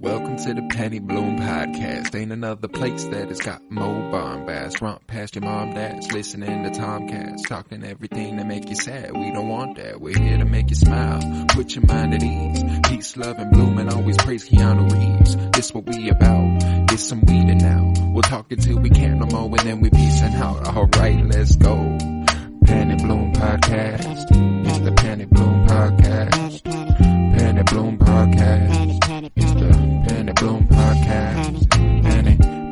Welcome to the Penny Bloom Podcast. Ain't another place that has got more bombast. Romp past your mom, dad's listening to Tomcats. Talking everything that make you sad. We don't want that. We're here to make you smile. Put your mind at ease. Peace, love, and bloom, and always praise Keanu Reeves. This what we about. This some weeding now. We'll talk until we can't no more, and then we peacing out. Alright, let's go. Penny Bloom Podcast. It's the Penny Bloom Podcast. Penny Bloom Podcast. It's the Penny Bloom Podcast.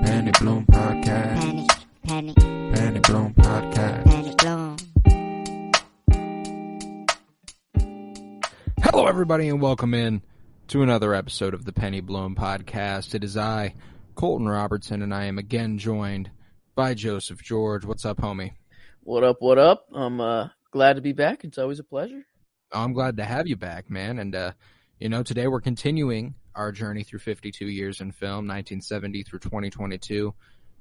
Penny Bloom Podcast. Penny Bloom Podcast. Hello, everybody, and welcome in to another episode of the Penny Bloom Podcast. It is I, Colton Robertson, and I am again joined by Joseph George. What's up, homie? What up, what up? I'm glad to be back. It's always a pleasure. I'm glad to have you back, man. And, today we're continuing our journey through 52 years in film, 1970 through 2022.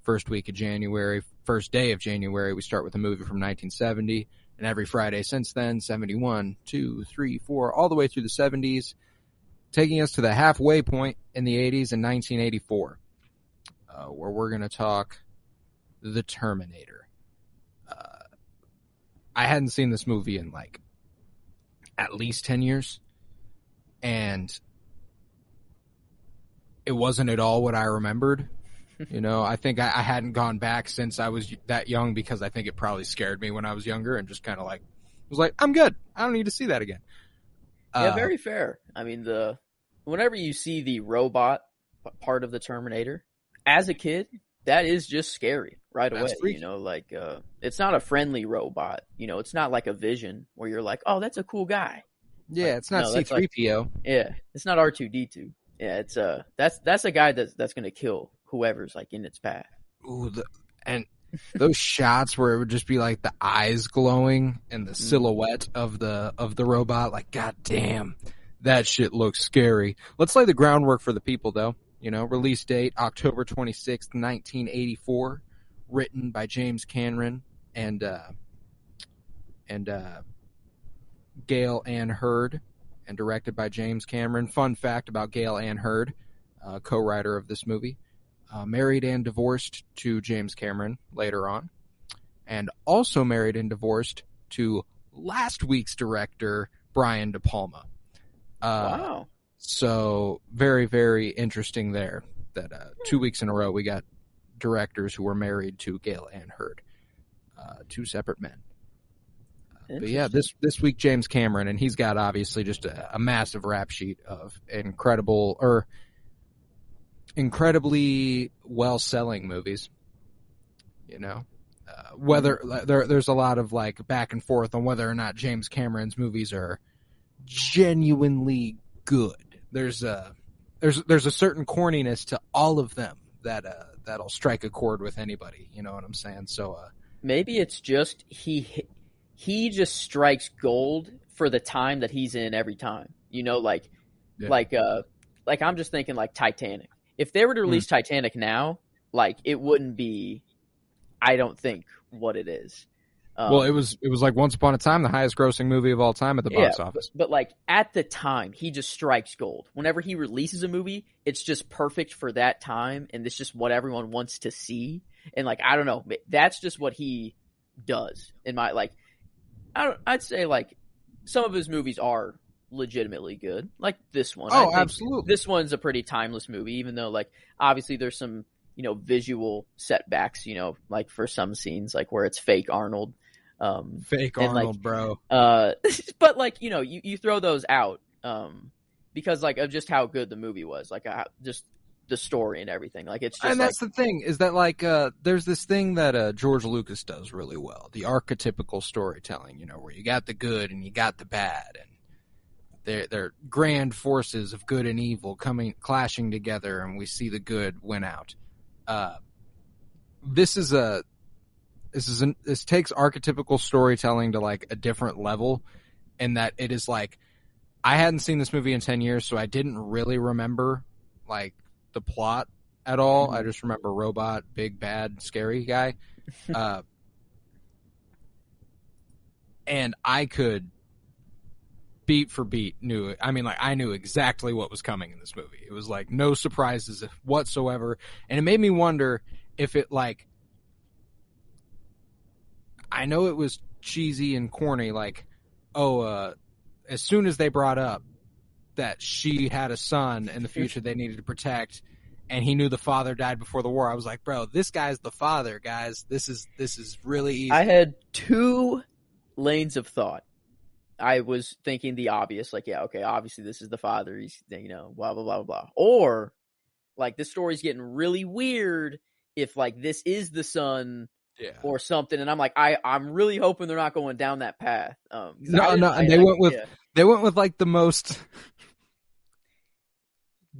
First day of January, we start with a movie from 1970. And every Friday since then, 71, 2, 3, 4, all the way through the 70s, taking us to the halfway point in the 80s in 1984, where we're going to talk The Terminator. I hadn't seen this movie in at least 10 years, and it wasn't at all what I remembered. I think I hadn't gone back since I was that young because I think it probably scared me when I was younger and just kind of was like, I'm good. I don't need to see that again. Yeah, very fair. I mean, whenever you see the robot part of the Terminator, as a kid, that is just scary right away. It's not a friendly robot. It's not like a Vision where you're like, oh, that's a cool guy. Yeah, it's not C-3PO. It's not R2-D2. Yeah, it's that's a guy that's going to kill whoever's in its path. Ooh, and those shots where it would just be the eyes glowing and the silhouette of the robot, god damn, that shit looks scary. Let's lay the groundwork for the people though. Release date October 26th, 1984, written by James Cameron and Gail Ann Hurd, and directed by James Cameron. Fun fact about Gail Ann Hurd, co-writer of this movie, married and divorced to James Cameron later on, and also married and divorced to last week's director, Brian De Palma. Wow. So very, very interesting there that 2 weeks in a row we got directors who were married to Gail Ann Hurd, two separate men. But yeah, this week James Cameron, and he's got obviously just a massive rap sheet of incredibly well-selling movies. Whether there's a lot of back and forth on whether or not James Cameron's movies are genuinely good. There's a certain corniness to all of them that'll strike a chord with anybody. You know what I'm saying? So maybe it's just he just strikes gold for the time that he's in every time. I'm just thinking Titanic. If they were to release Titanic now, it wouldn't be, I don't think, what it is. Well, it was Once Upon a Time, the highest grossing movie of all time at the box office. But at the time, he just strikes gold. Whenever he releases a movie, it's just perfect for that time, and it's just what everyone wants to see. And I don't know, that's just what he does. In my I'd say some of his movies are legitimately good, like this one. Oh, absolutely. This one's a pretty timeless movie, even though obviously there's some visual setbacks. For some scenes where it's fake Arnold. Fake Arnold, bro. But you throw those out because of just how good the movie was, just the story and everything. It's just, and that's the thing is that there's this thing that George Lucas does really well, the archetypical storytelling. Where you got the good and you got the bad, and they're grand forces of good and evil clashing together, and we see the good win out. This takes archetypical storytelling to a different level, in that it is I hadn't seen this movie in 10 years, so I didn't really remember the plot at all. I just remember robot, big bad, scary guy. And I could beat for beat knew it. I mean, like, I knew exactly what was coming in this movie. It was like no surprises whatsoever. And it made me wonder if it, like, I know it was cheesy and corny, like, as soon as they brought up that she had a son in the future they needed to protect, and he knew the father died before the war, I was like, bro, this guy's the father, guys. This is really easy. I had two lanes of thought. I was thinking the obvious, like, yeah, okay, obviously this is the father. He's, you know, blah, blah, blah, blah. Or, like, this story's getting really weird if, like, this is the son or something. And I'm like, I'm really hoping they're not going down that path. No, and they went with, like, the most...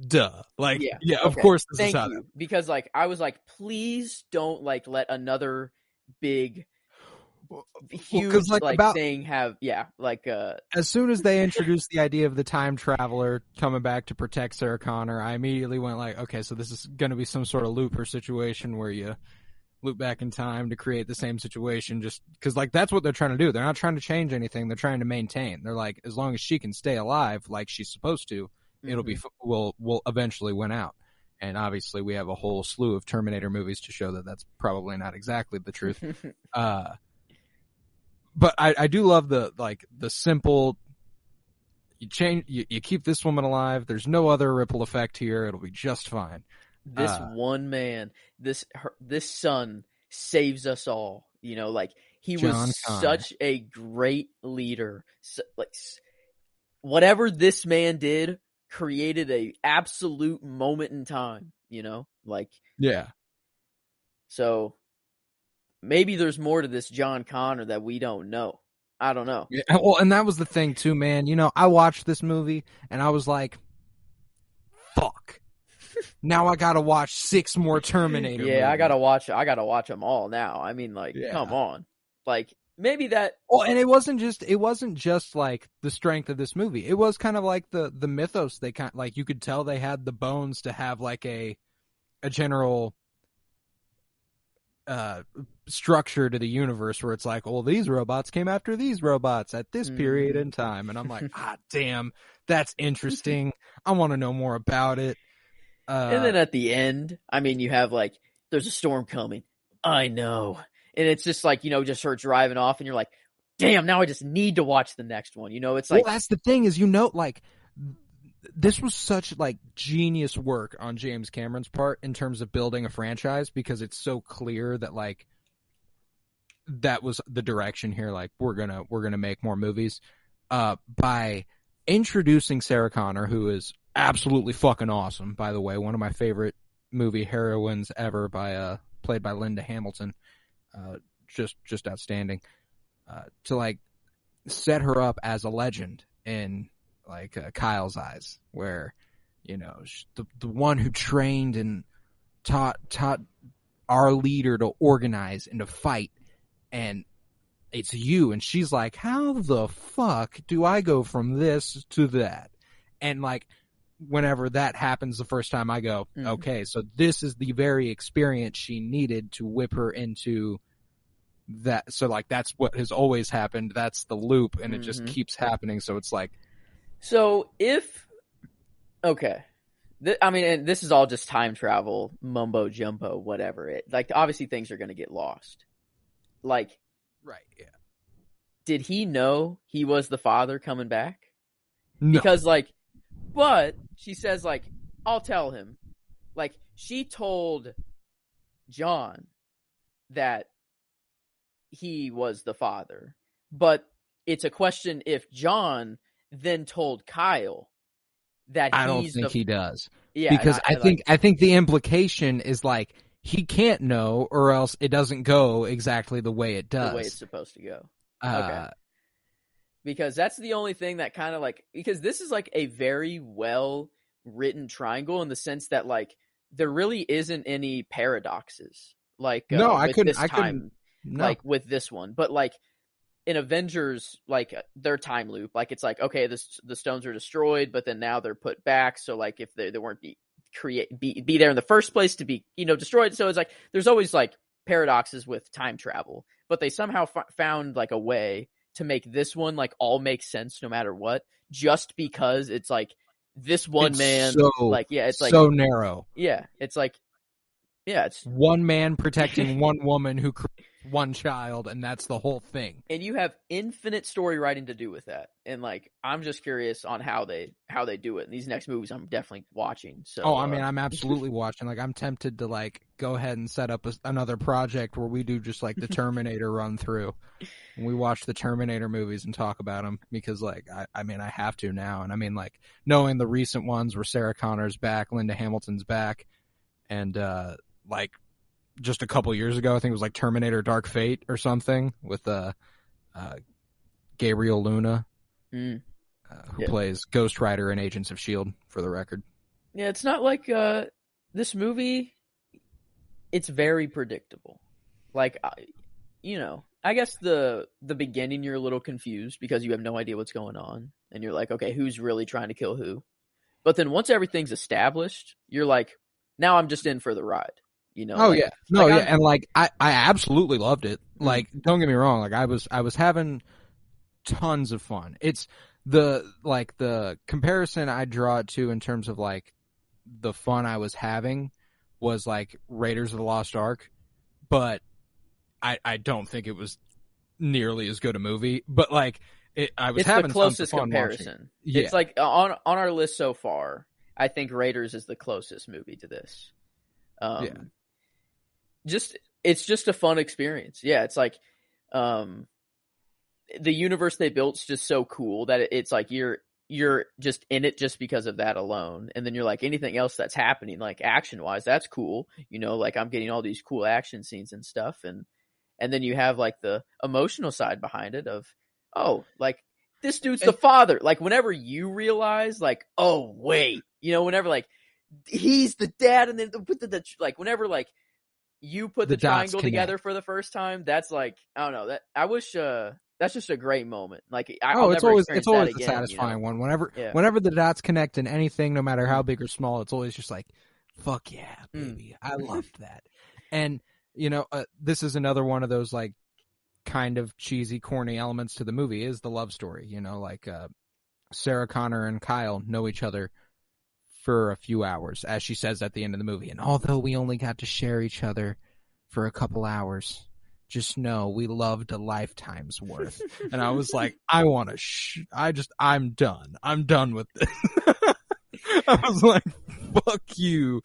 Duh. Like, yeah, of course this is how that... Because, like, I was like, please don't, like, let another big... huge thing have as soon as they introduced the idea of the time traveler coming back to protect Sarah Connor, I immediately went like, okay, so this is going to be some sort of looper situation where you loop back in time to create the same situation, just because, like, that's what they're trying to do. They're not trying to change anything. They're trying to maintain. They're like, as long as she can stay alive like she's supposed to, it'll be we'll eventually win out. And obviously we have a whole slew of Terminator movies to show that that's probably not exactly the truth. But I do love the simple, you keep this woman alive. There's no other ripple effect here. It'll be just fine. This one man, this son saves us all. You know, like, he was such a great leader. So, like, whatever this man did created a absolute moment in time, you know, like, yeah. So maybe there's more to this John Connor that we don't know. I don't know. Yeah, well, and that was the thing too, man. You know, I watched this movie and I was like, fuck. Now I gotta watch 6 more Terminator movies. I gotta watch them all now. I mean, like, come on. Like, maybe that... Well, and it wasn't just like the strength of this movie. It was kind of like the mythos. They kind of, like, you could tell they had the bones to have like a general structure to the universe where it's like, well, these robots came after these robots at this period in time, and I'm like, damn, that's interesting. I want to know more about it. And then at the end, I mean, you have, like, there's a storm coming. I know. And it's just like, you know, just her driving off and you're like, damn, now I just need to watch the next one. You know, it's like... Well, that's the thing is, you know, like, this was such, like, genius work on James Cameron's part in terms of building a franchise, because it's so clear that, like, that was the direction here. Like, we're gonna make more movies. By introducing Sarah Connor, who is absolutely fucking awesome, by the way, one of my favorite movie heroines ever, played by Linda Hamilton. Just outstanding. To, like, set her up as a legend in, like, Kyle's eyes, where, you know, the one who trained and taught our leader to organize and to fight, and it's you. And she's like, how the fuck do I go from this to that? And, like, whenever that happens the first time, I go, okay, so this is the very experience she needed to whip her into that. So, like, that's what has always happened. That's the loop, and it just keeps happening. So it's like, I mean, and this is all just time travel, mumbo jumbo, whatever. Like, obviously things are going to get lost. Like, right, yeah. Did he know he was the father coming back? No. Because, like, but she says, like, I'll tell him. Like, she told John that he was the father. But it's a question if John then told Kyle that I don't think he does. Yeah. Because I think the implication is, like, he can't know, or else it doesn't go exactly the way it does. The way it's supposed to go. Okay. Because that's the only thing that kind of, like, because this is, like, a very well written triangle in the sense that, like, there really isn't any paradoxes. Like, no, like, with this one, but, like, in Avengers, like, their time loop, like, it's like, okay, the stones are destroyed, but then now they're put back. So, like, if they weren't be there in the first place to be, you know, destroyed. So it's like, there's always, like, paradoxes with time travel, but they somehow found, like, a way to make this one like all make sense no matter what, just because it's like this one man, like it's like so narrow. Yeah, it's like it's one man protecting one woman who creates one child, and that's the whole thing. And you have infinite story writing to do with that. And like, I'm just curious on how they do it. In these next movies, I'm definitely watching. So, I mean, I'm absolutely watching. Like, I'm tempted to like go ahead and set up another project where we do just like the Terminator run through, and we watch the Terminator movies and talk about them because, like, I mean, I have to now. And I mean, like, knowing the recent ones where Sarah Connor's back, Linda Hamilton's back, and like just a couple years ago, I think it was like Terminator Dark Fate or something with Gabriel Luna, who plays Ghost Rider in Agents of S.H.I.E.L.D., for the record. Yeah, it's not like this movie, it's very predictable. Like, I guess the beginning you're a little confused because you have no idea what's going on. And you're like, okay, who's really trying to kill who? But then once everything's established, you're like, now I'm just in for the ride. And like I absolutely loved it. Like, don't get me wrong, like I was having tons of fun. It's the comparison I draw it to in terms of like the fun I was having was like Raiders of the Lost Ark, but I don't think it was nearly as good a movie. But like it's having the closest fun comparison. Yeah. It's like on our list so far, I think Raiders is the closest movie to this. It's just a fun experience. Yeah, it's like the universe they built's just so cool that it's like you're just in it just because of that alone. And then you're like, anything else that's happening, like action wise, that's cool. Like I'm getting all these cool action scenes and stuff. And then you have like the emotional side behind it of, oh, like this dude's the father. Like whenever you realize like, oh wait, whenever like he's the dad, and then the like whenever like you put the triangle together for the first time, that's like, I don't know, that I wish that's just a great moment. Like it's always a satisfying one. Whenever the dots connect in anything, no matter how big or small, it's always just like, fuck yeah, baby. I loved that. And this is another one of those like kind of cheesy, corny elements to the movie is the love story. Like Sarah Connor and Kyle know each other for a few hours, as she says at the end of the movie. And although we only got to share each other for a couple hours, just know we loved a lifetime's worth. And I was like, I want to I'm done. I'm done with this. I was like, fuck you.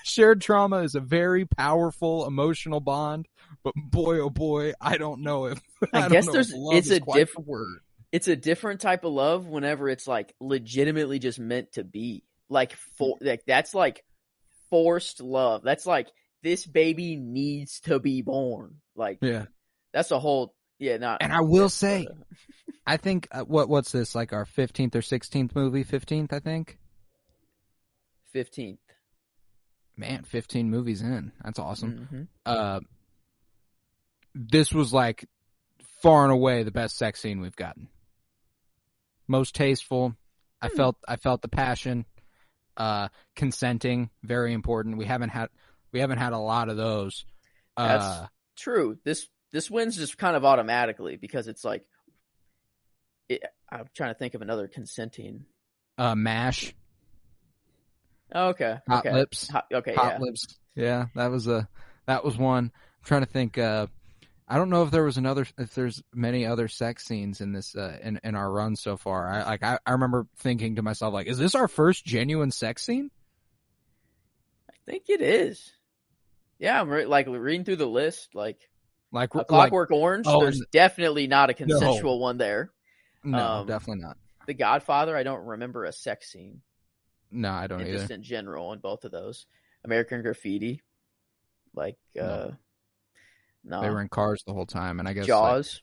Shared trauma is a very powerful emotional bond, but boy, oh boy, I don't know if it's a different type of love whenever it's like legitimately just meant to be. Like that's like forced love. That's like this baby needs to be born. Like that's a whole And I will say, I think what's this, like our 15th or 16th movie? 15th, I think. 15th. Man, 15 movies in. That's awesome. Mm-hmm. This was like far and away the best sex scene we've gotten. Most tasteful. I felt the passion. Consenting, very important. We haven't had a lot of those. That's true. This wins just kind of automatically because it's like I'm trying to think of another consenting. MASH. Oh, okay. Hot Lips. Hot Lips. Yeah, that was one. I'm trying to think. I don't know if there's many other sex scenes in this in our run so far. I remember thinking to myself, like, is this our first genuine sex scene? I think it is. Yeah, I'm reading through the list, like Clockwork Orange. There's definitely not a consensual one there. No, definitely not. The Godfather, I don't remember a sex scene. No, I don't either. Just in general, in both of those. American Graffiti, no. They were in cars the whole time, and I guess Jaws.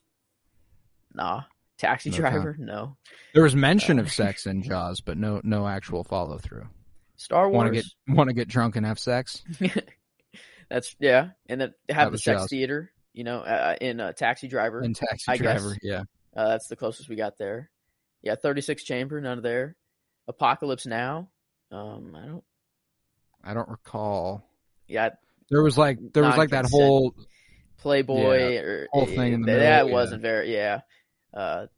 Nah. Taxi Driver. No. There was mention of sex in Jaws, but no actual follow through. Star Wars. Want to get drunk and have sex? That's and then have the sex Jaws. Theater. In Taxi Driver. In Taxi Driver, guess. Yeah. That's the closest we got there. Yeah, 36 Chamber, none there. Apocalypse Now. I don't recall. Yeah. There was that whole Playboy or whole thing in the that middle, wasn't very The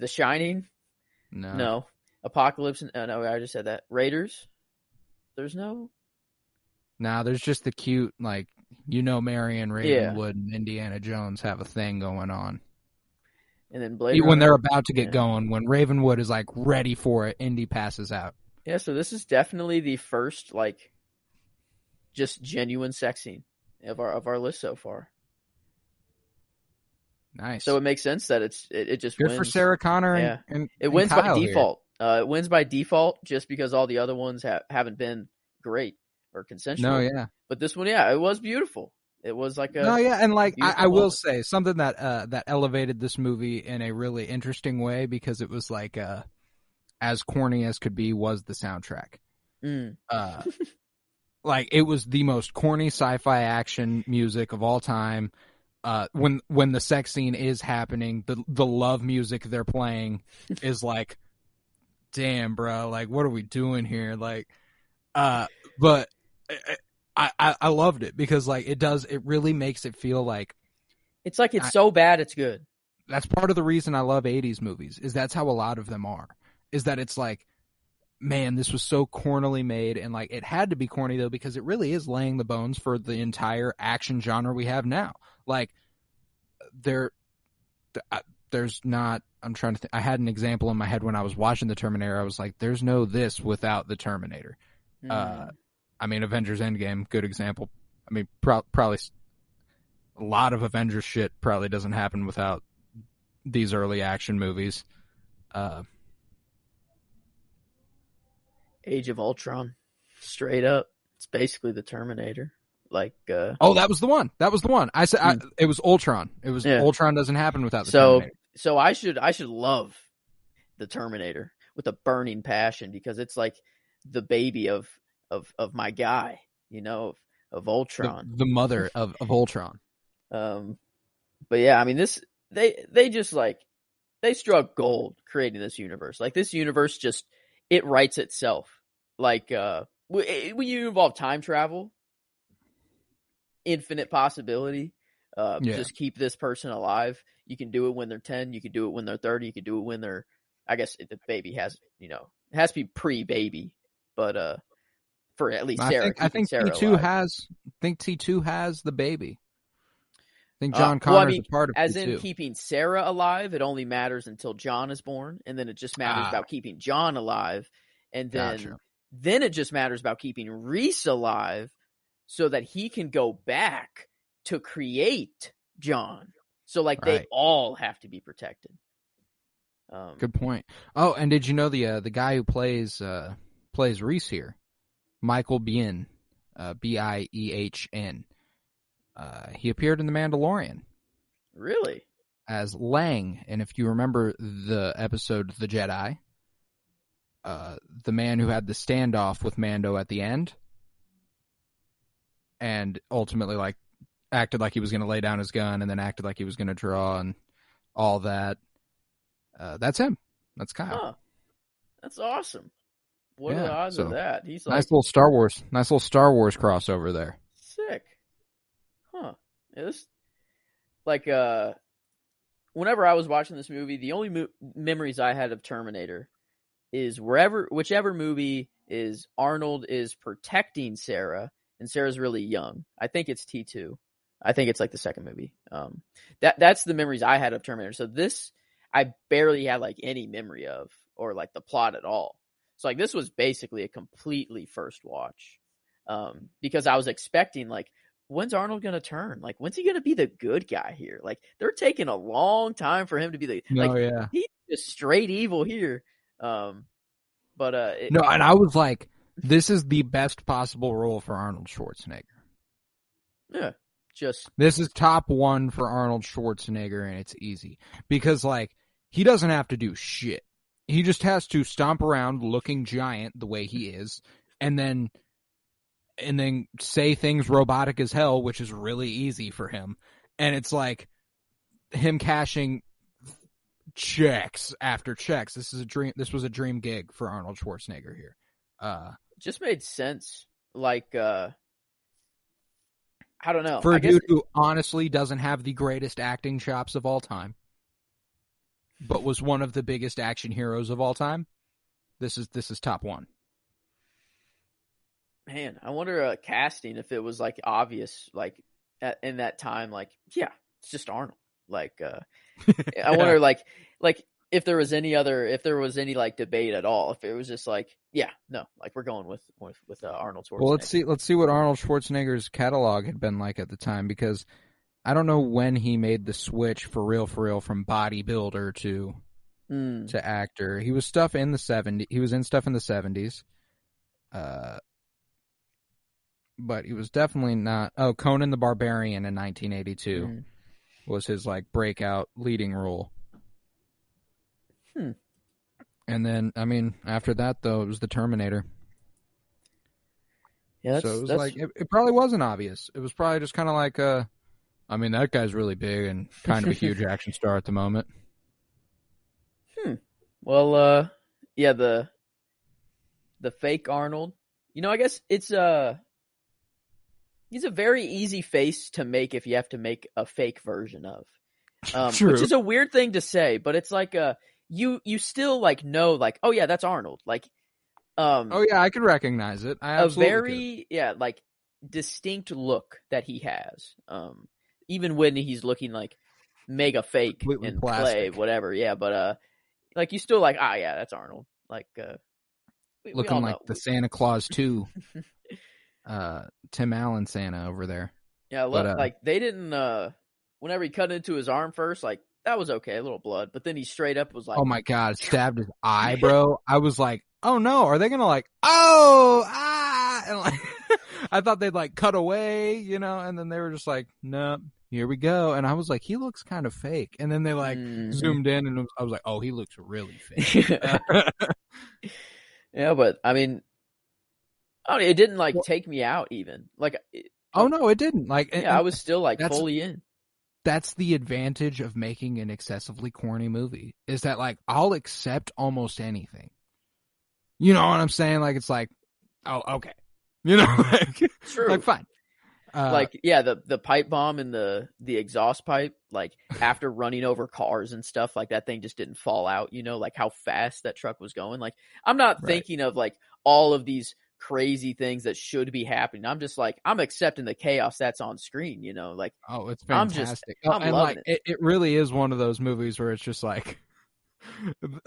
Shining? No. Apocalypse? No, I just said that. Raiders? There's no. Nah, there's just the cute, like, Marion Ravenwood and Indiana Jones have a thing going on. And then Blade Runner. When they're about to get going, when Ravenwood is, like, ready for it, Indy passes out. Yeah, so this is definitely the first, like, just genuine sex scene of our list so far. Nice. So it makes sense that it just good wins. For Sarah Connor and it wins Kyle by default. It wins by default just because all the other ones haven't been great or consensual. No, yeah. But this one, it was beautiful. It was like a and like I will moment. say something that elevated this movie in a really interesting way because it was like as corny as could be was the soundtrack. Like it was the most corny sci-fi action music of all time. When the sex scene is happening, the love music they're playing is like, damn, bro, like what are we doing here? Like, but I loved it because like it really makes it feel like it's like it's so bad it's good. That's part of the reason I love 80s movies is that's how a lot of them are. Is that it's like, man, this was so cornily made, and like it had to be corny though because it really is laying the bones for the entire action genre we have now. Like there's not. I'm trying to think. I had an example in my head when I was watching the Terminator. I was like, there's no this without the Terminator. I mean, Avengers Endgame, good example. I mean, probably a lot of Avengers shit probably doesn't happen without these early action movies. Age of Ultron, straight up, it's basically the Terminator. Like, oh, that was the one. I said it was Ultron. It was Ultron doesn't happen without the Terminator. So I should love the Terminator with a burning passion because it's like the baby of my guy, of Ultron, the mother of Ultron. But yeah, I mean they just like they struck gold creating this universe. Like this universe just it writes itself. Like when you involve time travel, infinite possibility. Just keep this person alive. You can do it when they're 10. You can do it when they're 30. You can do it when they're. I guess the baby has, it has to be pre-baby, but for at least Sarah. I think Sarah T2 alive. has. I think T2 has the baby. I think John Connor's a part of as T2. in keeping Sarah alive, it only matters until John is born, and then it just matters about keeping John alive, and then it just matters about keeping Reese alive, so that he can go back to create John. So like they all have to be protected. Good point. Oh, and did you know the guy who plays Reese here, Michael Biehn, Biehn. He appeared in The Mandalorian. Really? As Lang, and if you remember the episode The Jedi, the man who had the standoff with Mando at the end, and ultimately like acted like he was going to lay down his gun, and then acted like he was going to draw, and all that. That's him. That's Kyle. Huh. That's awesome. What are the odds of that? He's like nice little Star Wars crossover there. Sick. Huh. Yeah, this like whenever I was watching this movie, the only memories I had of Terminator is whichever movie is Arnold is protecting Sarah and Sarah's really young. I think it's T2. I think it's like the second movie. That's the memories I had of Terminator. So this I barely had like any memory of or like the plot at all. So like this was basically a completely first watch. Because I was expecting like, when's Arnold going to turn? Like, when's he going to be the good guy here? Like they're taking a long time for him to be he's just straight evil here. And I was like, this is the best possible role for Arnold Schwarzenegger. Yeah. This is top one for Arnold Schwarzenegger, and it's easy because like he doesn't have to do shit. He just has to stomp around looking giant the way he is, and then say things robotic as hell, which is really easy for him. And it's like him cashing checks after checks. This was a dream gig for Arnold Schwarzenegger here. Just made sense. Like I don't know. For a dude who honestly doesn't have the greatest acting chops of all time. but was one of the biggest action heroes of all time. This is top one. Man, I wonder casting if it was like obvious, like in that time, like yeah, it's just Arnold. Like I wonder, like if there was any like debate at all, if it was just like yeah, no, like we're going with Arnold Schwarzenegger. Well, let's see what Arnold Schwarzenegger's catalog had been like at the time, because I don't know when he made the switch for real from bodybuilder to actor. He was stuff in the 70s. He was in stuff in the 70s. But he was definitely not. Oh, Conan the Barbarian in 1982 was his like breakout leading role. And then, I mean, after that though, it was the Terminator. Yeah, so it was like it probably wasn't obvious. It was probably just kind of like, I mean, that guy's really big and kind of a huge action star at the moment. Well, yeah, the fake Arnold. You know, I guess it's he's a very easy face to make if you have to make a fake version of. Which is a weird thing to say, but it's like you still like know, like, oh yeah, that's Arnold. Like oh yeah, I could recognize it. I absolutely could. Like distinct look that he has. Even when he's looking like mega fake completely in plastic. play, whatever. Yeah, but like you still like, yeah, that's Arnold. Like looking like the Santa Claus 2 Tim Allen Santa over there. Yeah, like they didn't whenever he cut into his arm first, like that was okay, a little blood, but then he straight up was like, oh my god, stabbed his eye, bro. I was like, oh no, are they gonna like, oh, and like I thought they'd like cut away, you know, and then they were just like, nope, here we go. And I was like, he looks kind of fake. And then they like zoomed in, and I was like, oh, he looks really fake. Yeah, but I mean, it didn't like take me out even. Like, oh no, it didn't. Like, I was still like fully in. That's the advantage of making an excessively corny movie, is that like I'll accept almost anything. You know what I'm saying? Like, it's like, oh, okay, you know, like, true, like fine. Like, yeah, the pipe bomb and the exhaust pipe, like after running over cars and stuff, like that thing just didn't fall out, you know, like how fast that truck was going. Like, I'm not thinking of like all of these crazy things that should be happening. I'm just like, I'm accepting the chaos that's on screen, you know, like, oh, it's fantastic. I'm and loving like, it really is one of those movies where it's just like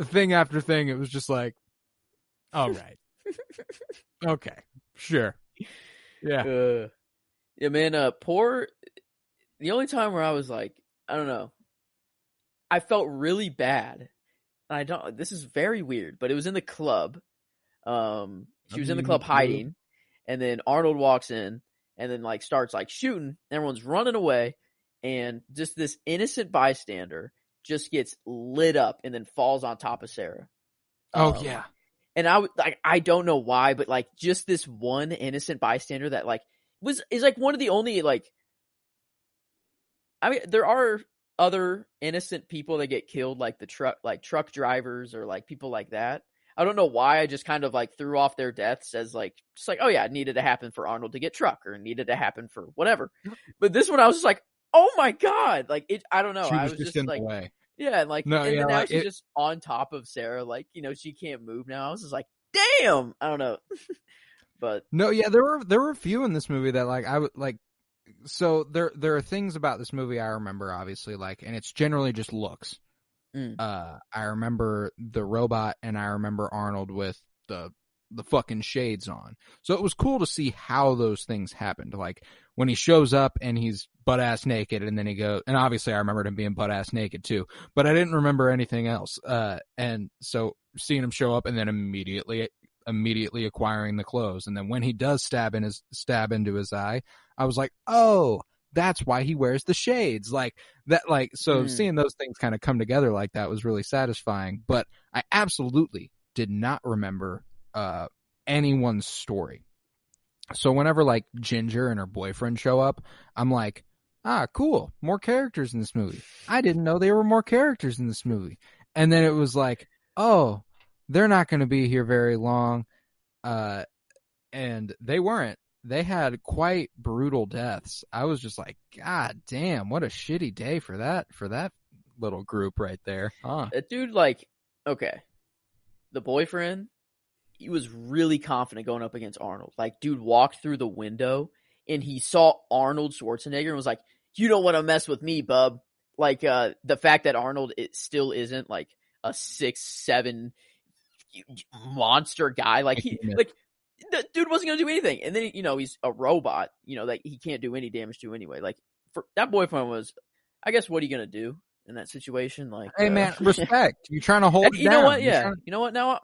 thing after thing. It was just like, all right. Okay, sure. Yeah. Yeah, man, the only time where I was like, I don't know, I felt really bad. This is very weird, but it was in the club. She was in the club hiding, and then Arnold walks in and then like starts like shooting. Everyone's running away, and just this innocent bystander just gets lit up and then falls on top of Sarah. Oh yeah. And I don't know why, but like just this one innocent bystander that like is like one of the only, like, I mean, there are other innocent people that get killed, like the truck drivers or like people like that. I don't know why I just kind of like threw off their deaths as like, just like, oh yeah, it needed to happen for Arnold to get truck, or it needed to happen for whatever. But this one I was just like, oh my God. Like I don't know. She I was was just just in like, the way. yeah. And like, no, and yeah, then now like she's just on top of Sarah. Like, you know, she can't move now. I was just like, damn, I don't know. But no, yeah, there were a few in this movie that like I would like. So there are things about this movie I remember, obviously, like, and it's generally just looks. I remember the robot, and I remember Arnold with the fucking shades on. So it was cool to see how those things happened. Like when he shows up and he's butt ass naked, and then he goes, and obviously I remembered him being butt ass naked too, but I didn't remember anything else. And so seeing him show up and then immediately acquiring the clothes, and then when he does stab into his eye, I was like, oh, that's why he wears the shades. Like that, like, so seeing those things kind of come together like that was really satisfying. But I absolutely did not remember anyone's story. So whenever like Ginger and her boyfriend show up, I'm like, cool, more characters in this movie. I didn't know there were more characters in this movie. And then it was like, oh, they're not going to be here very long. And they weren't. They had quite brutal deaths. I was just like, God damn, what a shitty day for that little group right there. Huh. That dude, like, okay, the boyfriend, he was really confident going up against Arnold. Like, dude walked through the window and he saw Arnold Schwarzenegger and was like, "You don't want to mess with me, bub." Like, the fact that Arnold it still isn't like a 6'7" monster guy, like the dude wasn't gonna do anything. And then he's a robot, like he can't do any damage to anyway. Like for that boyfriend was, I guess, what are you gonna do in that situation? Like, hey man, respect. You trying to hold it down. You know what? Yeah. You know what? Now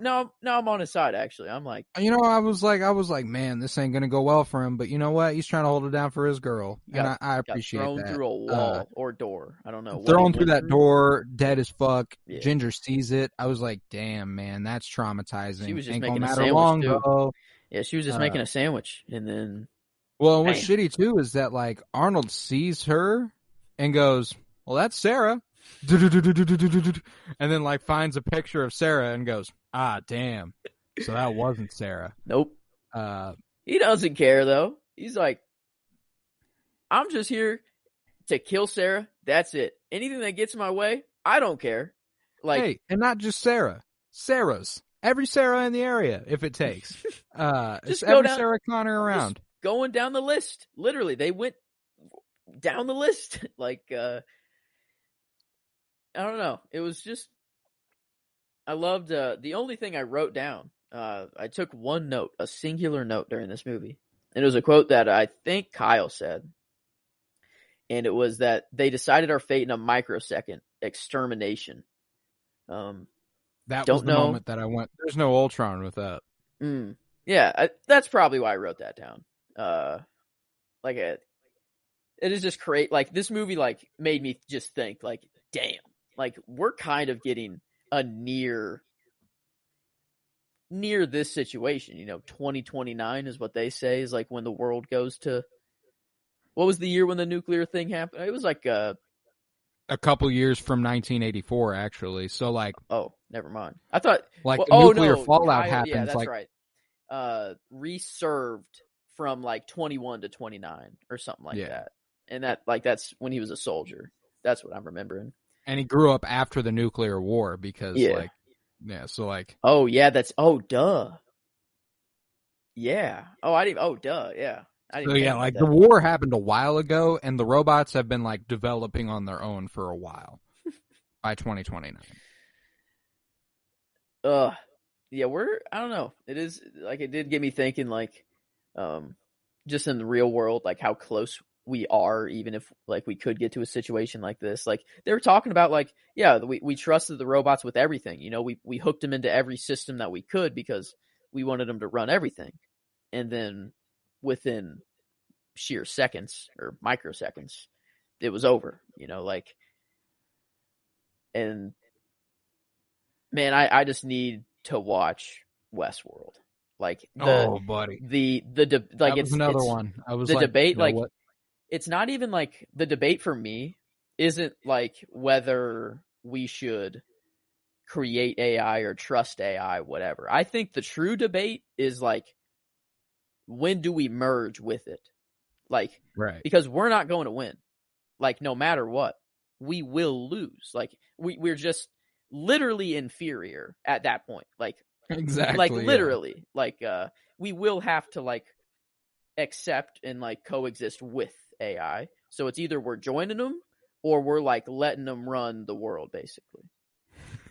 I'm on his side. Actually, I'm like, I was like, man, this ain't gonna go well for him. But you know what? He's trying to hold it down for his girl, and I appreciate thrown that. Through a wall or door. I don't know. Thrown through that door, dead as fuck. Yeah. Ginger sees it. I was like, damn, man, that's traumatizing. She was just ain't making gonna a matter sandwich long, too. though. Yeah, she was just making a sandwich, and then. Well, what's shitty too is that like Arnold sees her and goes, "Well, that's Sarah." And then like finds a picture of Sarah and goes, "Ah, damn. So that wasn't Sarah." Nope. He doesn't care though. He's like, "I'm just here to kill Sarah. That's it. Anything that gets in my way, I don't care." Like, hey, and not just Sarah. Sarah's. Every Sarah in the area, if it takes. Just every Sarah Connor around. Going down the list. Literally, they went down the list. Like, I don't know. It was just, I loved, the only thing I wrote down, I took one note, a singular note during this movie. And it was a quote that I think Kyle said. And it was that they decided our fate in a microsecond. Extermination. That was the moment that I went, there's no Ultron with that. Yeah, that's probably why I wrote that down. It is just great. Like, this movie, like, made me just think, like, damn, like, we're kind of getting a near this situation. 2029 is what they say is like when the world goes to. What was the year when the nuclear thing happened? It was like a couple years from 1984, actually. So like, oh, never mind. I thought like the nuclear fallout happens. Yeah, that's like, right. Reserved from like 21 to 29 or something like that. And that's when he was a soldier. That's what I'm remembering. And he grew up after the nuclear war because oh yeah, duh. Yeah. Duh. Yeah. The war happened a while ago and the robots have been like developing on their own for a while by 2029. Yeah, I don't know. It is like, it did get me thinking, like, just in the real world, like how close we are, even if like we could get to a situation like this. Like they were talking about, like, yeah, we trusted the robots with everything. We hooked them into every system that we could because we wanted them to run everything. And then within sheer seconds or microseconds, it was over, and man, I just need to watch Westworld. Like, buddy, it's another one. I was the debate, like, what? It's not even like the debate for me isn't like whether we should create AI or trust AI, whatever. I think the true debate is like, when do we merge with it? Like, right. Because we're not going to win. Like, no matter what, we will lose. Like, we're just literally inferior at that point. Like, exactly. Like, literally. Like, we will have to, like, accept and, like, coexist with AI. So it's either we're joining them or we're, like, letting them run the world, basically.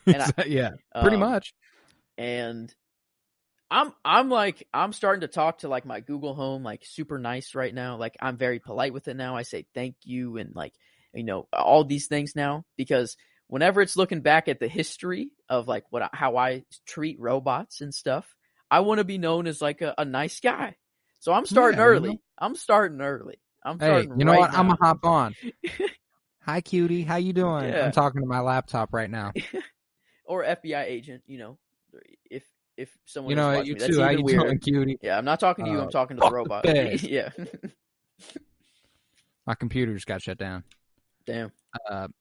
And pretty much. And I'm starting to talk to, like, my Google Home, like, super nice right now. Like, I'm very polite with it now. I say thank you and, like, all these things now, because whenever it's looking back at the history of, like, how I treat robots and stuff, I want to be known as, like, a nice guy. So I'm starting early. I'm starting early. Hey, you know what? I'm gonna hop on. Hi, cutie. How you doing? Yeah. I'm talking to my laptop right now. Or FBI agent, if someone you watching you me. That's too. How even you weirder. doing, cutie? Yeah, I'm not talking to you. I'm talking to the robot. Yeah. My computer just got shut down. Damn. Hold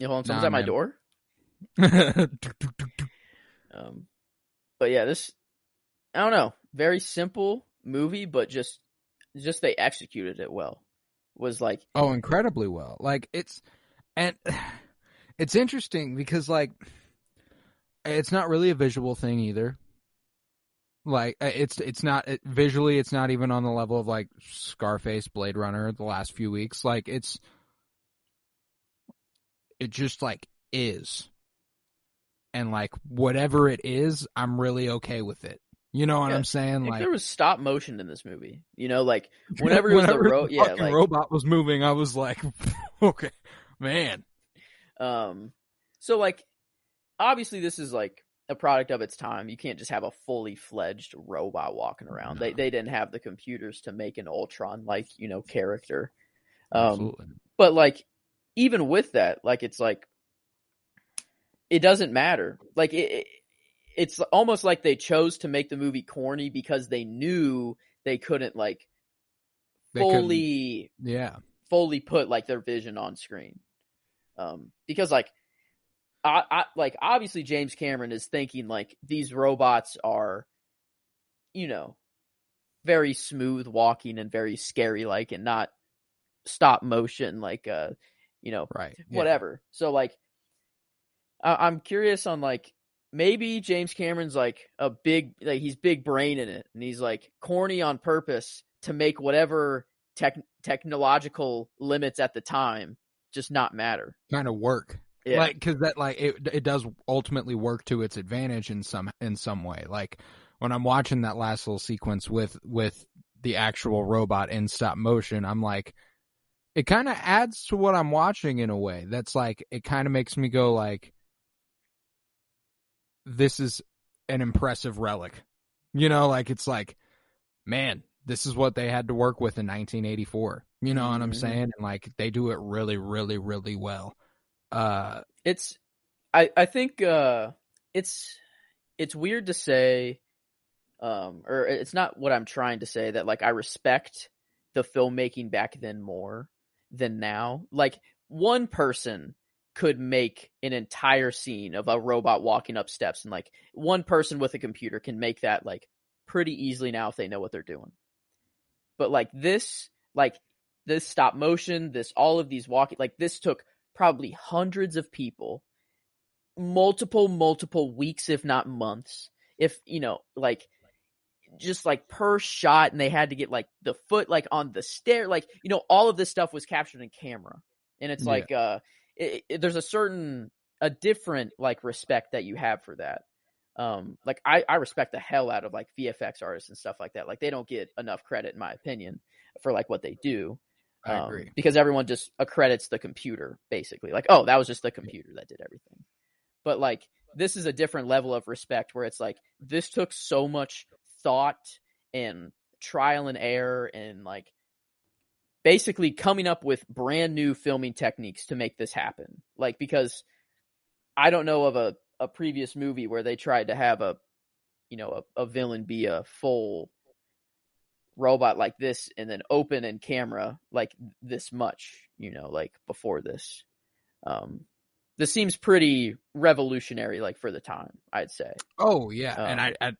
on. Someone's at my door. But yeah, this, I don't know, very simple movie, but just they executed it well. Was like, incredibly well. Like, it's, and It's interesting because, like, it's not really a visual thing either. Like, it's not visually, it's not even on the level of like Scarface, Blade Runner, the last few weeks. Like, it just like is, and like whatever it is, I'm really okay with it. You know what I'm saying? If Like, there was stop motion in this movie, you know, like whenever it was the fucking robot was moving, I was like, okay, man. So like, obviously this is like a product of its time. You can't just have a fully fledged robot walking around. No. They didn't have the computers to make an Ultron like, you know, character. Absolutely. But like, even with that, like, it's like, it doesn't matter. Like, it's almost like they chose to make the movie corny because they knew they couldn't like fully put like their vision on screen. Because like, I like, obviously James Cameron is thinking like these robots are, you know, very smooth walking and very scary like, and not stop motion like, you know, right, whatever. So like, I'm curious on like, maybe James Cameron's like he's big brain in it, and he's like corny on purpose to make whatever technological limits at the time just not matter. Kind of work. Yeah. Like, because that, like, it does ultimately work to its advantage in some way. Like, when I'm watching that last little sequence with the actual robot in stop motion, I'm like, it kind of adds to what I'm watching in a way. That's like, it kind of makes me go like, this is an impressive relic. You know, like, it's like, man, this is what they had to work with in 1984. You know what I'm saying? And like, they do it really, really, really well. I think it's weird to say, or it's not what I'm trying to say, that like I respect the filmmaking back then more than now. Like, one person could make an entire scene of a robot walking up steps, and like one person with a computer can make that like pretty easily now if they know what they're doing. But like this stop motion, all of these walking, like, this took probably hundreds of people, multiple weeks, if not months, if, you know, like, just like per shot, and they had to get like the foot like on the stair, like, you know, all of this stuff was captured in camera. And it's like, there's a different like respect that you have for that. Like, I respect the hell out of like VFX artists and stuff like that. Like, they don't get enough credit, in my opinion, for like what they do. I agree. Because everyone just accredits the computer, basically. Like, oh, that was just the computer that did everything. But like, this is a different level of respect, where it's like, this took so much thought and trial and error, and like basically coming up with brand new filming techniques to make this happen. Like, because I don't know of a previous movie where they tried to have a villain be a full robot like this, and then open in camera like this much, you know, like before this. This seems pretty revolutionary, like, for the time, I'd say. Oh yeah. And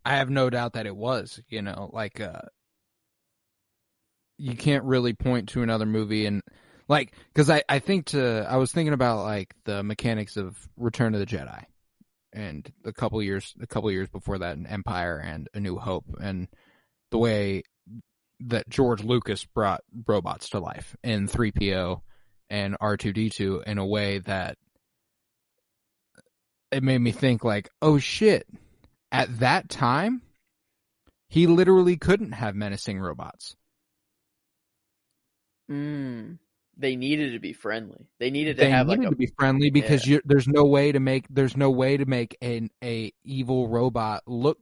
I have no doubt that it was, you know, like, you can't really point to another movie, and like, because I was thinking about like the mechanics of Return of the Jedi, and a couple years before that in Empire and A New Hope, and the way that George Lucas brought robots to life in 3PO and R2-D2 in a way that it made me think like, oh shit, at that time, he literally couldn't have menacing robots. They needed to be friendly. They needed to be friendly because there's no way to make an evil robot look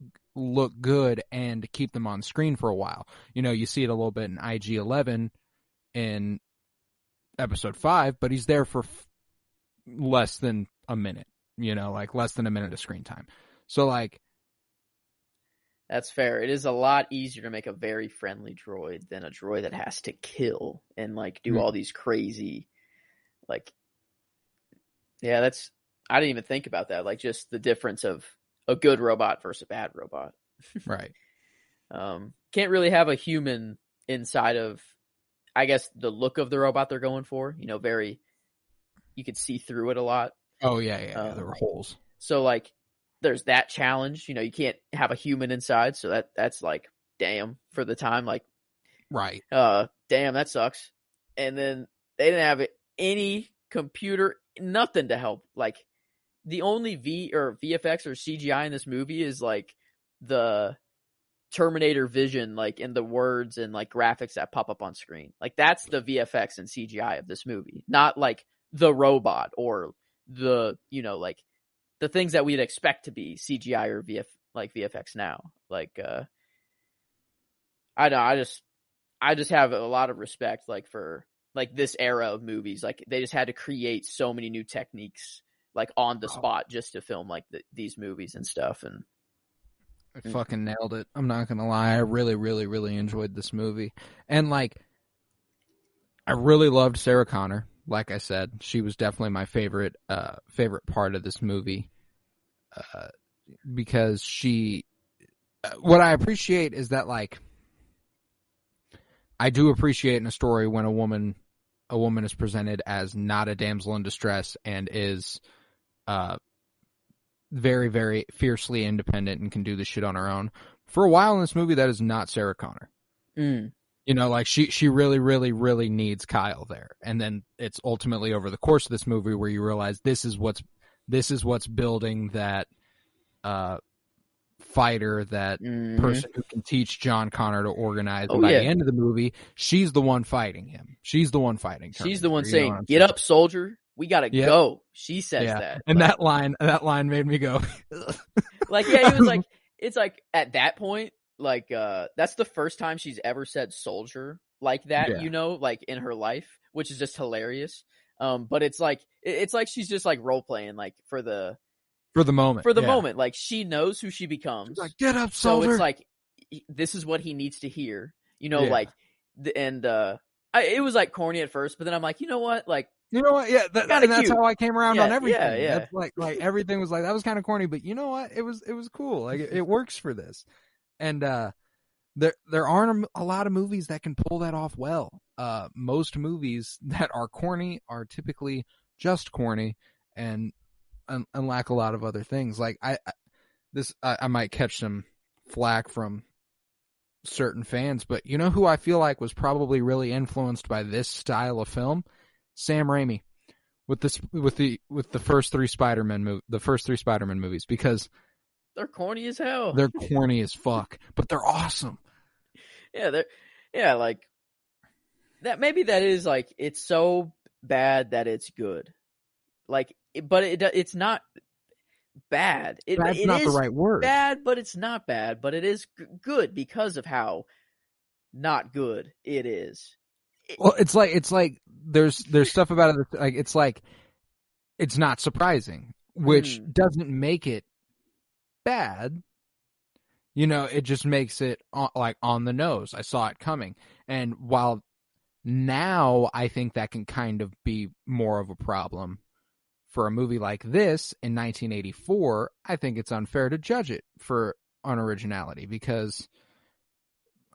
good and keep them on screen for a while. You know, you see it a little bit in IG-11 in episode 5, but he's there for less than a minute, you know, like less than a minute of screen time. So like, that's fair. It is a lot easier to make a very friendly droid than a droid that has to kill and like do all these crazy, like, yeah, I didn't even think about that. Like, just the difference of a good robot versus a bad robot. Right. Can't really have a human inside of, I guess, the look of the robot they're going for, you know, very you could see through it a lot. Oh yeah, there were holes. So like there's that challenge, you know, you can't have a human inside, so that's like damn for the time, like right. Damn, that sucks. And then they didn't have any computer, nothing to help. Like the only VFX or CGI in this movie is like the Terminator vision, like in the words and like graphics that pop up on screen. Like that's the VFX and CGI of this movie, not like the robot or the, you know, like the things that we'd expect to be CGI or VFX now. Like, I just have a lot of respect, like for like this era of movies. Like they just had to create so many new techniques, like on the spot, just to film like these movies and stuff. And I fucking nailed it. I'm not gonna lie. I really, really, really enjoyed this movie, and like, I really loved Sarah Connor. Like I said, she was definitely my favorite part of this movie, because she. What I appreciate is that, like, I do appreciate in a story when a woman is presented as not a damsel in distress and is very, very fiercely independent and can do this shit on her own. For a while in this movie, that is not Sarah Connor. You know, like she really, really, really needs Kyle there. And then it's ultimately over the course of this movie where you realize this is what's building that fighter, that person who can teach John Connor to organize. And by the end of the movie, she's the one fighting him. She's the one fighting Terminator. She's the one saying, "Get up, soldier. We gotta go." She says that. And that line made me go. Like, yeah, it was like, it's like at that point, like, that's the first time she's ever said soldier like that, you know, like in her life, which is just hilarious. But it's like she's just like role playing, like for the moment. Moment. Like she knows who she becomes. She's like, get up, soldier. So it's like, this is what he needs to hear, you know, like, and it was like corny at first, but then I'm like, you know what? Yeah, that's how I came around on everything. Yeah. That's like everything was like, that was kind of corny, but you know what? It was cool. Like it works for this. And there aren't a lot of movies that can pull that off well. Most movies that are corny are typically just corny and lack a lot of other things. Like I might catch some flack from certain fans, but you know who I feel like was probably really influenced by this style of film? Sam Raimi with the first three Spider-Man movies, because they're corny as hell. They're corny as fuck, but they're awesome. Like that. Maybe that is like, it's so bad that it's good. Like, but it's not bad. That's not the right word. Bad, but it's not bad. But it is good because of how not good it is. Well, it's like there's stuff about it, like it's not surprising, which doesn't make it bad. You know, it just makes it like on the nose. I saw it coming. And while now I think that can kind of be more of a problem for a movie like this in 1984, I think it's unfair to judge it for unoriginality, because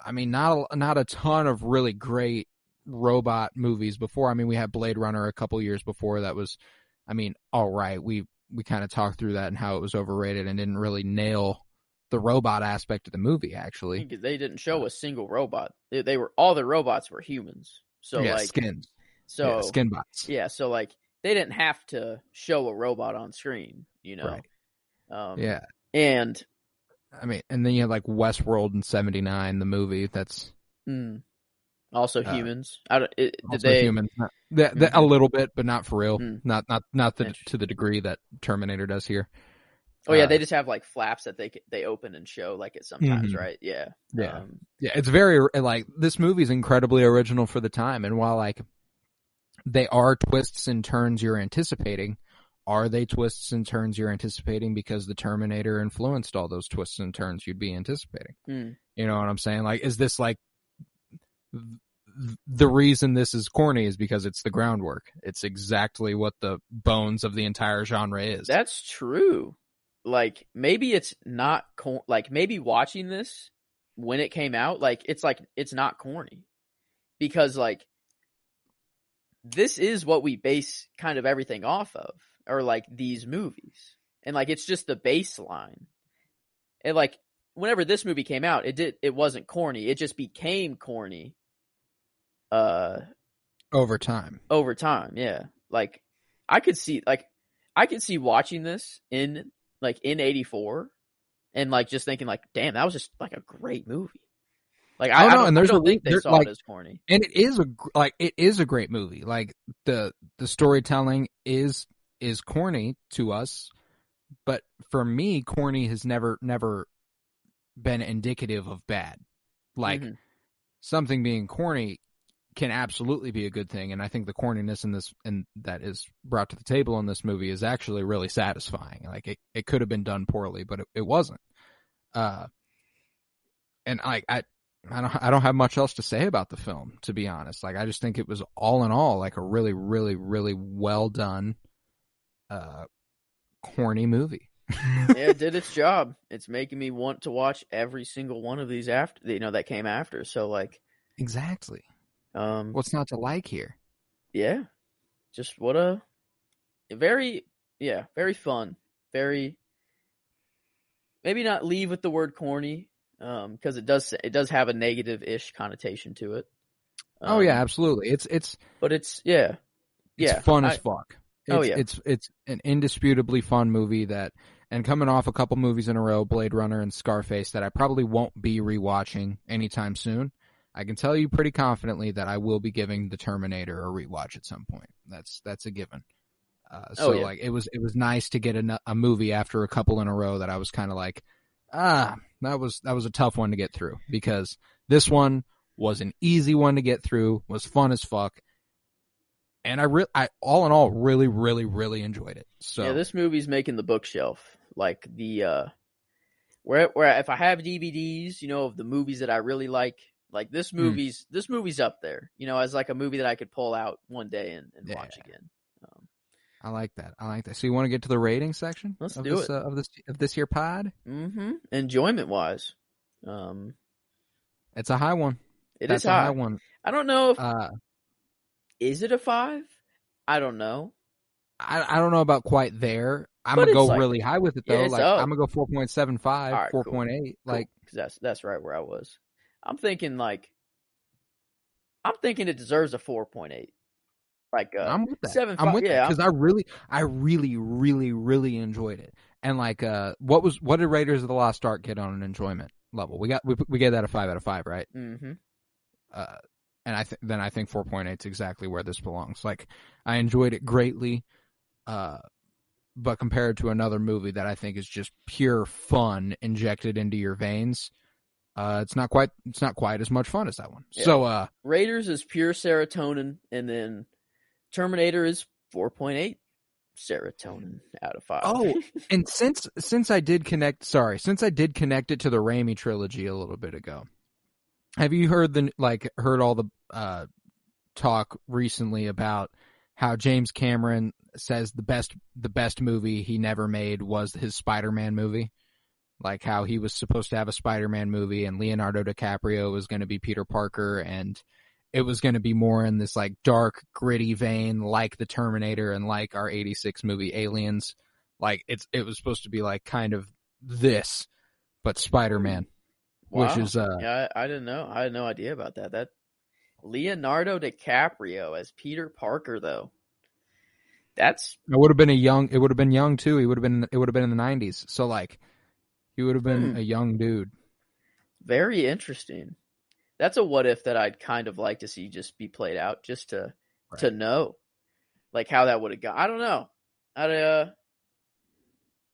I mean, not a ton of really great robot movies before. I mean, we had Blade Runner a couple years before that was, I mean, all right. We kind of talked through that and how it was overrated and didn't really nail the robot aspect of the movie, actually. Because they didn't show a single robot. They were, all the robots were humans. So like skins. So skin bots. Yeah, so like they didn't have to show a robot on screen, you know. Right. And I mean, and then you have like Westworld in '79, the movie that's also humans. Humans? A little bit, but not for real. Not to the degree that Terminator does here. Oh yeah, they just have like flaps that they open and show like it sometimes, right? Yeah. It's very like, this movie is incredibly original for the time, and while like they are twists and turns you're anticipating, are they twists and turns you're anticipating because the Terminator influenced all those twists and turns you'd be anticipating? You know what I'm saying? Like, is this like the reason this is corny is because it's the groundwork? It's exactly what the bones of the entire genre is. That's true. Like, maybe it's not like, maybe watching this when it came out, like it's not corny, because like this is what we base kind of everything off of, or like these movies, and like it's just the baseline. And like whenever this movie came out, it wasn't corny. It just became corny. Over time. Yeah. Like I could see watching this in 84 and like just thinking like, damn, that was just like a great movie. Like I don't think they saw it as corny. And it is a great movie. Like the storytelling is corny to us, but for me, corny has never been indicative of bad. Like something being corny can absolutely be a good thing, and I think the corniness in this and that is brought to the table in this movie is actually really satisfying. Like it could have been done poorly, but it wasn't. And I don't have much else to say about the film, to be honest. Like I just think it was all in all like a really, really, really well done, corny movie. Yeah, it did its job. It's making me want to watch every single one of these after that came after. So like exactly. What's not to like here? Yeah, just what a very fun, very maybe not leave with the word corny, because it does have a negative-ish connotation to it. Oh yeah, absolutely. It's fun as fuck. It's an indisputably fun movie and coming off a couple movies in a row, Blade Runner and Scarface, that I probably won't be rewatching anytime soon. I can tell you pretty confidently that I will be giving the Terminator a rewatch at some point. That's a given. Like it was nice to get a movie after a couple in a row that I was kind of like, that was a tough one to get through, because this one was an easy one to get through, was fun as fuck, and I all in all really, really, really enjoyed it. So yeah, this movie's making the bookshelf. Like the where if I have DVDs, of the movies that I really like this movie's up there, as like a movie that I could pull out one day and watch again. I like that. So you want to get to the rating section? Let's do it. Of this here pod? Mm-hmm. Enjoyment wise. It's a high one. That's a high one. I don't know if is it a 5? I don't know. I don't know about quite there. I'm going to go really high with it though. Yeah, I'm going to go 4.75, right, 4.8. Cool. Like that's right where I was. I'm thinking it deserves a 4.8. Like I'm with that. 7.5. I'm with that because I really, really, really enjoyed it. And like, what did Raiders of the Lost Ark get on an enjoyment level? We gave that a 5 out of 5, right? Mm-hmm. And I think 4.8 is exactly where this belongs. Like, I enjoyed it greatly, but compared to another movie that I think is just pure fun injected into your veins, it's not quite as much fun as that one. Yeah. So Raiders is pure serotonin, and then Terminator is 4.8 serotonin out of 5. Oh, and since I did connect it to the Raimi trilogy a little bit ago, have you heard all the talk recently about how James Cameron says the best movie he never made was his Spider-Man movie? Like how he was supposed to have a Spider-Man movie and Leonardo DiCaprio was going to be Peter Parker, and it was going to be more in this like dark, gritty vein, like the Terminator and like our 86 movie Aliens. Like it was supposed to be like kind of this, but Spider-Man. Wow. Which is yeah, I didn't know. I had no idea about that. That Leonardo DiCaprio as Peter Parker though. It would have been young too. It would have been in the 90s. So like he would have been a young dude. Very interesting. That's a what if that I'd kind of like to see just be played out, just to know like how that would have gone. I don't know.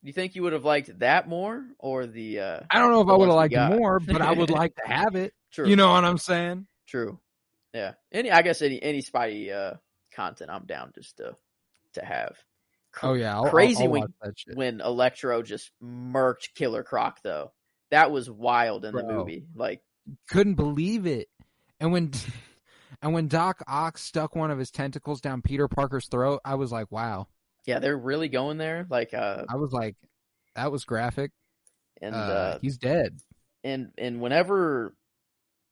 Do you think you would have liked that more or the I don't know if I would have liked more, but I would like to have it. True. You know what I'm saying? True. Yeah. I guess any Spidey content I'm down just to have. Oh yeah, crazy I'll watch that shit. When Electro just murked Killer Croc though. That was wild in the movie. Like couldn't believe it. And when Doc Ock stuck one of his tentacles down Peter Parker's throat, I was like, wow. Yeah, they're really going there. Like I was like, that was graphic. And he's dead. And whenever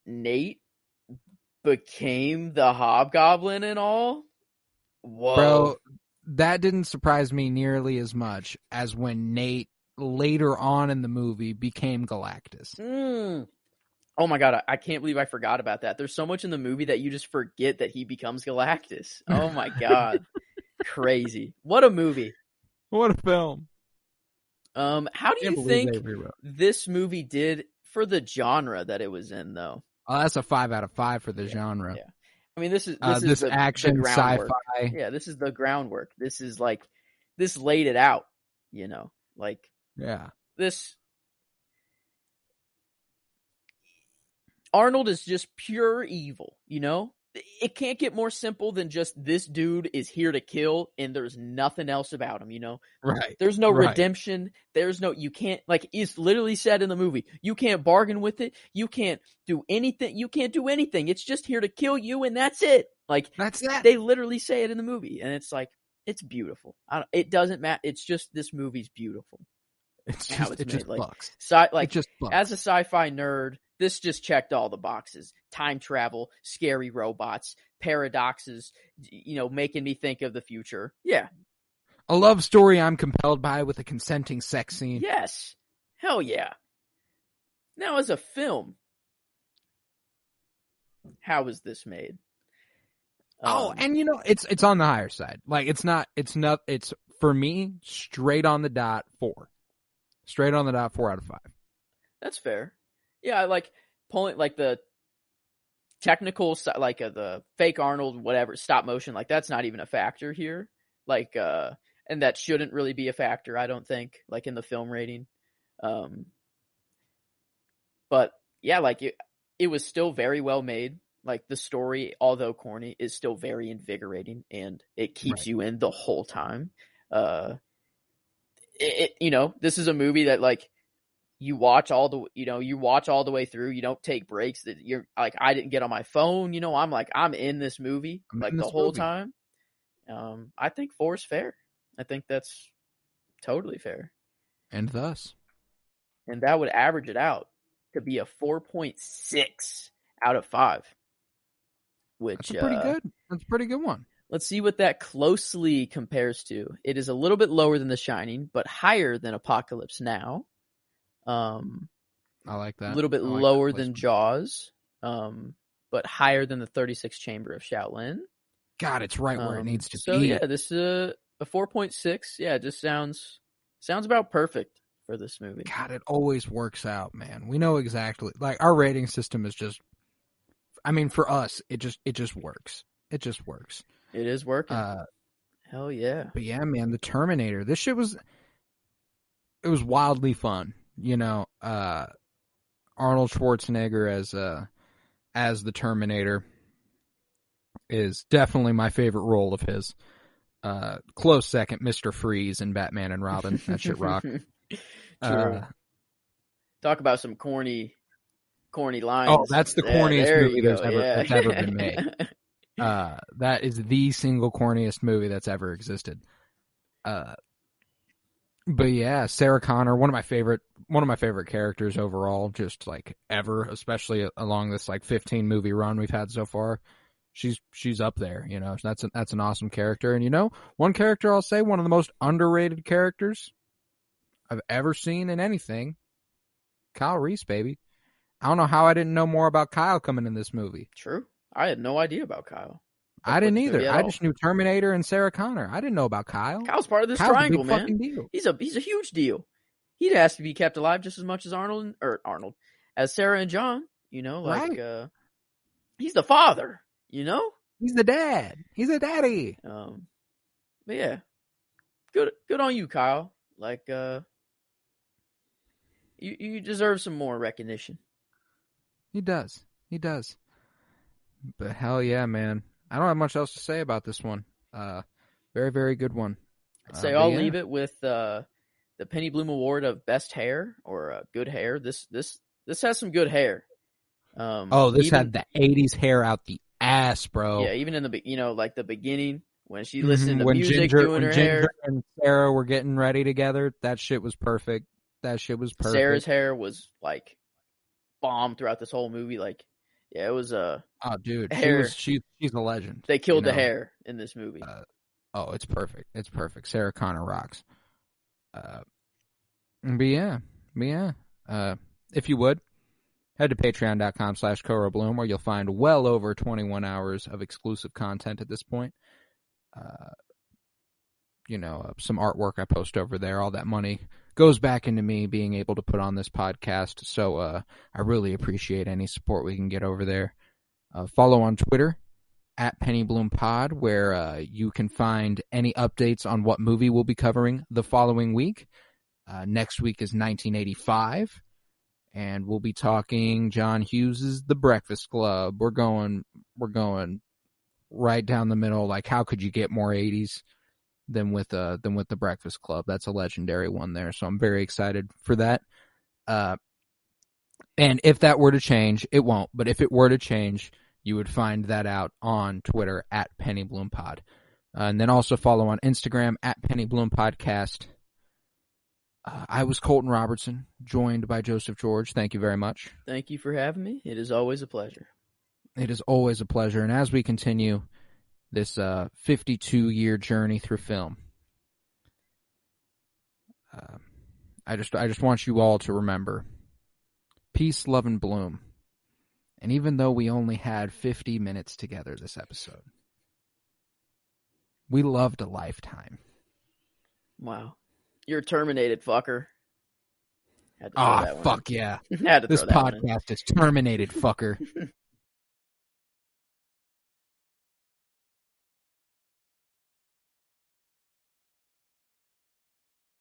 Nate became the Hobgoblin and all, Whoa. Bro, that didn't surprise me nearly as much as when Nate later on in the movie became Galactus. Oh my god, I can't believe I forgot about that. There's so much in the movie that you just forget that he becomes Galactus. Oh my god. Crazy. What a movie. What a film. How do you think this movie did for the genre that it was in, though? Oh, that's a 5 out of 5 for the genre. Yeah. I mean, this is this the, action the groundwork. sci-fi. Yeah, this is the groundwork. This is like, this laid it out, you know? Like, yeah. This Arnold is just pure evil, you know? It can't get more simple than just this dude is here to kill and there's nothing else about him, you know? Right. There's no redemption. There's no, you can't, like, it's literally said in the movie, you can't bargain with it. You can't do anything. You can't do anything. It's just here to kill you and that's it. Like, that's that. They literally say it in the movie and it's like, it's beautiful. It doesn't matter. It's just, this movie's beautiful. It's just, it just bucks. Like, as a sci-fi nerd, this just checked all the boxes. Time travel, scary robots, paradoxes, you know, making me think of the future. Yeah. A love story I'm compelled by with a consenting sex scene. Yes. Hell yeah. Now, as a film, how was this made? And you know, it's on the higher side. Like, it's for me, straight on the dot 4. Straight on the dot 4 out of 5. That's fair. Yeah, like pulling like the technical, like the fake Arnold, whatever, stop motion, like that's not even a factor here. Like, and that shouldn't really be a factor, I don't think, like in the film rating. But yeah, like it was still very well made. Like the story, although corny, is still very invigorating and it keeps you in the whole time. You know, this is a movie that like you watch all the way through. You don't take breaks. That you're like, I didn't get on my phone. You know, I'm in this movie like the whole time. I think 4 is fair. I think that's totally fair. And thus, and that would average it out to be a 4.6 out of 5. Which that's pretty good. That's a pretty good one. Let's see what that closely compares to. It is a little bit lower than The Shining, but higher than Apocalypse Now. I like that. A little bit lower than Jaws, but higher than the 36 Chamber of Shaolin. God, it's right where it needs to be. So yeah, this is a 4.6. Yeah, it just sounds about perfect for this movie. God, it always works out, man. We know exactly. Like, our rating system is just, I mean, for us, it just works. It just works. It is working. Hell yeah. But yeah, man, the Terminator. This shit was wildly fun. You know, Arnold Schwarzenegger as the Terminator is definitely my favorite role of his. Close second, Mr. Freeze in Batman and Robin. That shit rocked. True. Talk about some corny lines. Oh, that's the corniest movie that's ever been made. That is the single corniest movie that's ever existed. But yeah, Sarah Connor, one of my favorite characters overall, just like ever, especially along this like 15 movie run we've had so far. She's up there, you know. That's an awesome character. And you know, one character I'll say, one of the most underrated characters I've ever seen in anything, Kyle Reese, baby. I don't know how I didn't know more about Kyle coming in this movie. True. I had no idea about Kyle. I didn't either. I just knew Terminator and Sarah Connor. I didn't know about Kyle. Kyle's part of this triangle, man. Deal. He's a huge deal. He'd ask to be kept alive just as much as Arnold as Sarah and John. You know, like he's the father. You know, he's the dad. He's a daddy. But yeah, good on you, Kyle. Like, you deserve some more recognition. He does. But hell yeah, man. I don't have much else to say about this one. Very, very good one. I'd say I'll leave it with the Penny Bloom Award of Best Hair or Good Hair. This has some good hair. This had the 80s hair out the ass, bro. Yeah, even in the like the beginning when she listened to music doing her hair. Ginger and Sarah were getting ready together. That shit was perfect. Sarah's hair was like bomb throughout this whole movie. Like Yeah, it was Oh, dude, hair. she's a legend. They killed you the know? hair in this movie. Oh, it's perfect. It's perfect. Sarah Connor rocks. But yeah. If you would, head to patreon.com/CoroBloom, where you'll find well over 21 hours of exclusive content at this point. Some artwork I post over there. All that money goes back into me being able to put on this podcast. So I really appreciate any support we can get over there. Follow on Twitter @PennyBloomPod, where you can find any updates on what movie we'll be covering the following week. Next week is 1985, and we'll be talking John Hughes's The Breakfast Club. We're going right down the middle. Like, how could you get more 80s than with The Breakfast Club? That's a legendary one there. So I'm very excited for that. And if that were to change, it won't. But if it were to change, you would find that out on Twitter @PennyBloomPod. And then also follow on Instagram @PennyBloomPodcast. I was Colton Robertson, joined by Joseph George. Thank you very much. Thank you for having me. It is always a pleasure. It is always a pleasure. And as we continue this 52-year journey through film, I just want you all to remember, peace, love, and bloom. And even though we only had 50 minutes together this episode, we loved a lifetime. Wow. You're terminated, fucker. Ah, fuck yeah. Had to This throw that one in. podcast is terminated, fucker.